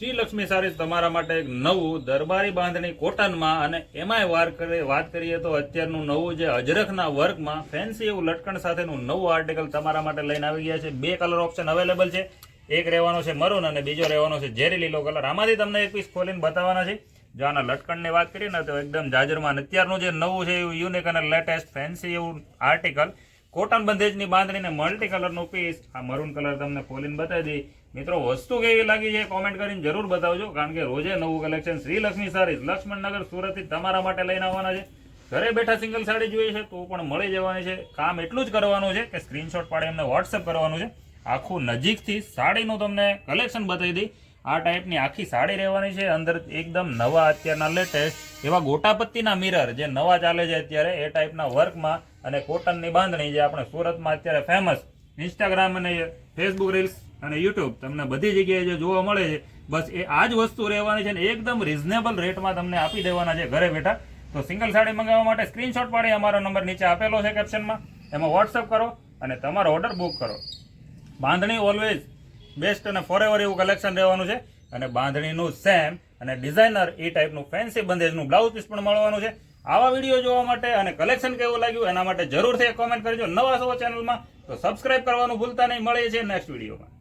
Shri Lakshmi saris તમારા માટે એક નવું દરબારી બાંધણી કોટનમાં અને એમાંય વાત કરીએ તો અત્યારનું નવું જે અજરખના વર્કમાં ફેન્સી એવું લટકણ સાથેનું નવું આર્ટિકલ તમારા માટે લઈને આવી ગયા છે। બે કલર ઓપ્શન અવેલેબલ છે, એક રહેવાનો છે મરૂન અને બીજો રહેવાનો છે ઝેરી લીલો કલર। આમાંથી તમને એક પીસ ખોલીને બતાવવાના છે। જો આના લટકણની વાત કરીએ ને તો એકદમ જાજરમાં અત્યારનું જે નવું છે એવું યુનિક અને લેટેસ્ટ ફેન્સી એવું આર્ટિકલ કોટન બંધેજની બાંધણીને મલ્ટી કલરનું પીસ આ મરૂન કલર તમને ખોલીને બતાવી દઈ। મિત્રો વસ્તુ કેવી લાગી છે કોમેન્ટ કરીને જરૂર બતાવજો, કારણ કે રોજે નવું કલેક્શન શ્રી લક્ષ્મી સારીઝ લક્ષ્મણનગર સુરતથી તમારા માટે લઈને આવવાના છે। ઘરે બેઠા સિંગલ સાડી જોઈએ છે તો પણ મળી જવાની છે। કામ એટલું જ કરવાનું છે કે સ્ક્રીનશોટ પાડી એમને વોટ્સઅપ કરવાનું છે। આખું નજીકથી સાડીનું તમને કલેક્શન બતાવી દઈ। આ ટાઈપની આખી સાડી રહેવાની છે, અંદર એકદમ નવા અત્યારના લેટેસ્ટ એવા ગોટાપત્તીના મિરર જે નવા ચાલે છે અત્યારે એ ટાઈપના વર્કમાં અને કોટનની બાંધણી જે આપણે સુરતમાં અત્યારે ફેમસ ઇન્સ્ટાગ્રામ અને ફેસબુક રીલ્સ અને યુટ્યુબ તમને બધી જગ્યાએ જે જોવા મળે છે, બસ એ આ જ વસ્તુ રહેવાની છે ને એકદમ રિઝનેબલ રેટમાં તમને આપી દેવાના છે ઘરે બેઠા। તો સિંગલ સાડી મંગાવવા માટે સ્ક્રીનશોટ પાડી અમારો નંબર નીચે આપેલો છે કેપ્શનમાં, એમાં વોટ્સઅપ કરો અને તમારો ઓર્ડર બુક કરો। બાંધણી ઓલવેઝ બેસ્ટ અને ફોરએવર એવું કલેક્શન રહેવાનું છે અને બાંધણીનું સેમ અને ડિઝાઇનર એ ટાઈપનું ફેન્સી બંધેજનું બ્લાઉઝ પીસ પણ મળવાનું છે। આવા વિડીયો જોવા માટે અને કલેક્શન કેવું લાગ્યું એના માટે જરૂરથી કોમેન્ટ કરજો। નવા છો ચેનલમાં તો સબસ્ક્રાઇબ કરવાનું ભૂલતા નહીં। મળીએ છીએ નેક્સ્ટ વિડીયોમાં।